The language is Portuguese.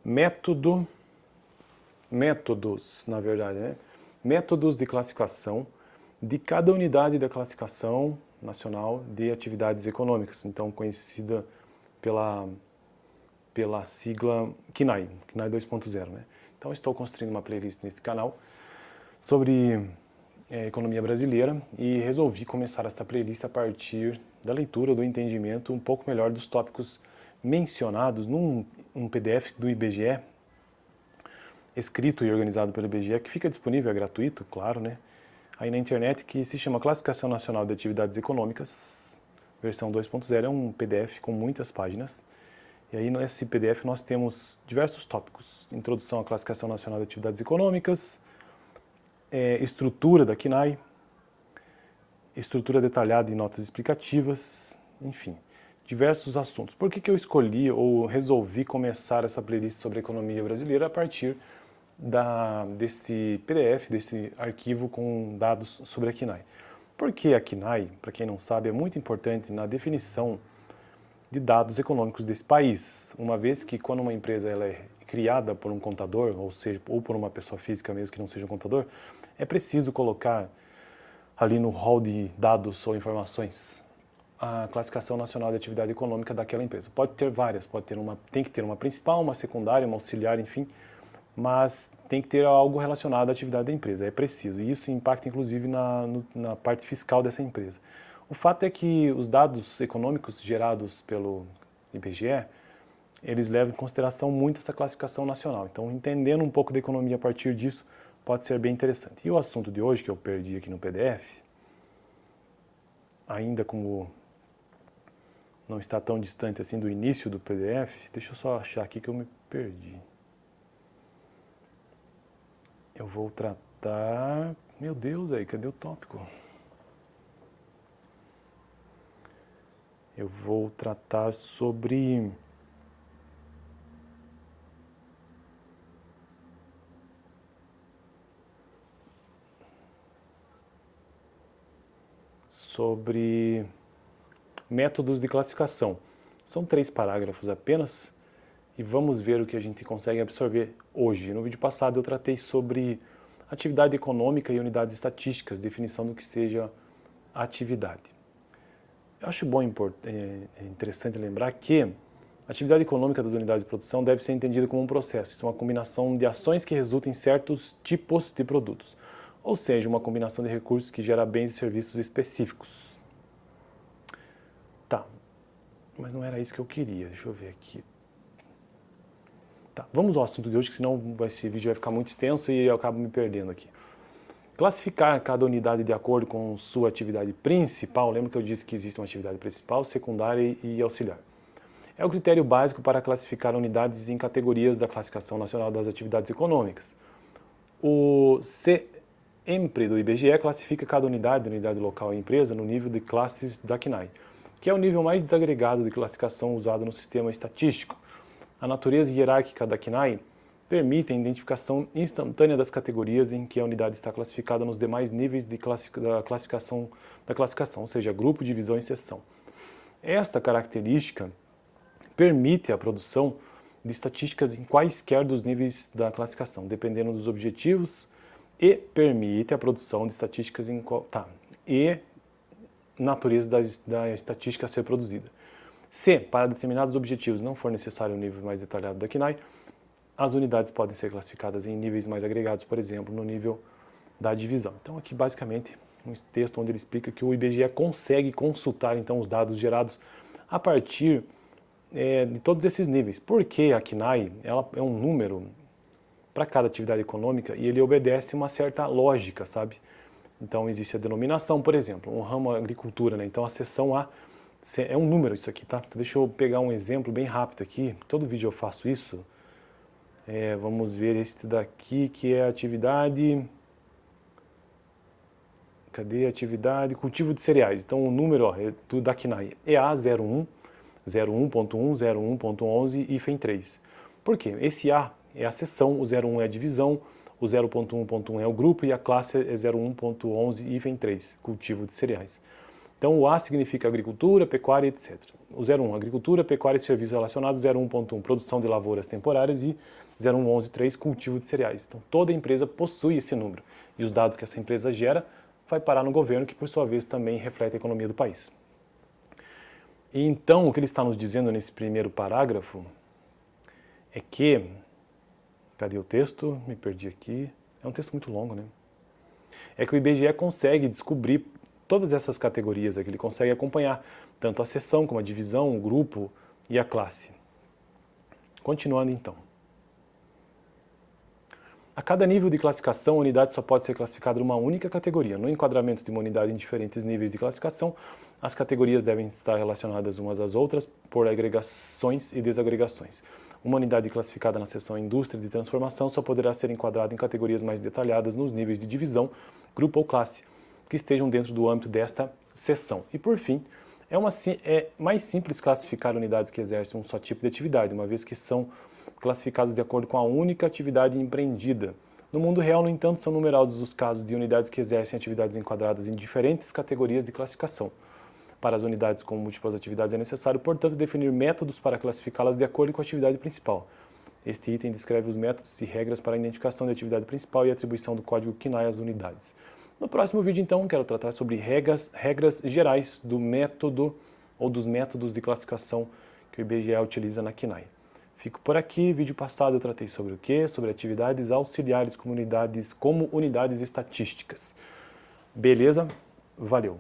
métodos, na verdade, né? Métodos de classificação de cada unidade da Classificação Nacional de Atividades Econômicas, então conhecida pela sigla CNAE, CNAE 2.0, né? Então estou construindo uma playlist nesse canal sobre economia brasileira e resolvi começar esta playlist a partir da leitura, do entendimento um pouco melhor dos tópicos mencionados num PDF do IBGE, escrito e organizado pelo IBGE, que fica disponível, é gratuito, claro, né? Aí na internet, que se chama Classificação Nacional de Atividades Econômicas, versão 2.0, é um PDF com muitas páginas. E aí nesse PDF nós temos diversos tópicos: introdução à Classificação Nacional de Atividades Econômicas, estrutura da CNAE, estrutura detalhada em notas explicativas, enfim, diversos assuntos. Por que eu escolhi ou resolvi começar essa playlist sobre economia brasileira a partir desse PDF, desse arquivo com dados sobre a CNAE? Porque a CNAE, para quem não sabe, é muito importante na definição de dados econômicos desse país, uma vez que quando uma empresa ela é criada por um contador, ou seja, ou por uma pessoa física mesmo que não seja um contador, é preciso colocar ali no hall de dados ou informações a classificação nacional de atividade econômica daquela empresa. Pode ter várias, tem que ter uma principal, uma secundária, uma auxiliar, enfim, mas tem que ter algo relacionado à atividade da empresa, é preciso. E isso impacta inclusive na parte fiscal dessa empresa. O fato é que os dados econômicos gerados pelo IBGE, eles levam em consideração muito essa classificação nacional. Então, entendendo um pouco da economia a partir disso, pode ser bem interessante. E o assunto de hoje, que eu perdi aqui no PDF, ainda como não está tão distante assim do início do PDF, deixa eu só achar aqui que eu me perdi. Eu vou tratar... Meu Deus, aí, cadê o tópico? Eu vou tratar sobre métodos de classificação. São 3 parágrafos apenas e vamos ver o que a gente consegue absorver hoje. No vídeo passado eu tratei sobre atividade econômica e unidades estatísticas, definição do que seja atividade. Eu acho bom e interessante lembrar que a atividade econômica das unidades de produção deve ser entendida como um processo, isso é uma combinação de ações que resultam em certos tipos de produtos, ou seja, uma combinação de recursos que gera bens e serviços específicos. Tá, mas não era isso que eu queria, deixa eu ver aqui. Tá, vamos ao assunto de hoje, que senão esse vídeo vai ficar muito extenso e eu acabo me perdendo aqui. Classificar cada unidade de acordo com sua atividade principal, lembra que eu disse que existe uma atividade principal, secundária e auxiliar. É o critério básico para classificar unidades em categorias da Classificação Nacional das Atividades Econômicas. O CEMPRE do IBGE classifica cada unidade local e empresa no nível de classes da CNAE, que é o nível mais desagregado de classificação usado no sistema estatístico. A natureza hierárquica da CNAE permite a identificação instantânea das categorias em que a unidade está classificada nos demais níveis da classificação, ou seja, grupo, divisão e seção. Esta característica permite a produção de estatísticas em quaisquer dos níveis da classificação, dependendo dos objetivos, e permite a produção de estatísticas e natureza da estatística a ser produzida. Se, para determinados objetivos, não for necessário um nível mais detalhado da CNAE, as unidades podem ser classificadas em níveis mais agregados, por exemplo, no nível da divisão. Então aqui basicamente um texto onde ele explica que o IBGE consegue consultar então os dados gerados a partir de todos esses níveis. Porque a CNAE ela é um número para cada atividade econômica e ele obedece uma certa lógica, sabe? Então existe a denominação, por exemplo, um ramo agricultura, né? Então a seção A é um número isso aqui, tá? Então, deixa eu pegar um exemplo bem rápido aqui. Todo vídeo eu faço isso. Vamos ver este daqui, que é a atividade... Cadê a atividade? Cultivo de cereais. Então o número da CNAE é A01, 01.1, 01.11 e hífen 3. Por quê? Esse A é a seção, o 01 é a divisão, o 0.1.1 é o grupo e a classe é 01.11 hífen 3, cultivo de cereais. Então o A significa agricultura, pecuária, etc. o 01, agricultura, pecuária e serviços relacionados, 01.1, produção de lavouras temporárias e 01.11.3, cultivo de cereais. Então, toda empresa possui esse número. E os dados que essa empresa gera vai parar no governo, que por sua vez também reflete a economia do país. E então, o que ele está nos dizendo nesse primeiro parágrafo é que... Cadê o texto? Me perdi aqui. É um texto muito longo, né? É que o IBGE consegue descobrir todas essas categorias aqui, ele consegue acompanhar tanto a seção como a divisão, o grupo e a classe. Continuando então. A cada nível de classificação, a unidade só pode ser classificada numa única categoria. No enquadramento de uma unidade em diferentes níveis de classificação, as categorias devem estar relacionadas umas às outras por agregações e desagregações. Uma unidade classificada na seção Indústria de Transformação só poderá ser enquadrada em categorias mais detalhadas nos níveis de divisão, grupo ou classe, que estejam dentro do âmbito desta seção. E por fim, é mais simples classificar unidades que exercem um só tipo de atividade, uma vez que são classificadas de acordo com a única atividade empreendida. No mundo real, no entanto, são numerosos os casos de unidades que exercem atividades enquadradas em diferentes categorias de classificação. Para as unidades com múltiplas atividades é necessário, portanto, definir métodos para classificá-las de acordo com a atividade principal. Este item descreve os métodos e regras para a identificação da atividade principal e atribuição do código KNAI às unidades. No próximo vídeo, então, quero tratar sobre regras gerais do método ou dos métodos de classificação que o IBGE utiliza na KNAI. Fico por aqui. Vídeo passado eu tratei sobre o quê? Sobre atividades auxiliares como unidades estatísticas. Beleza? Valeu!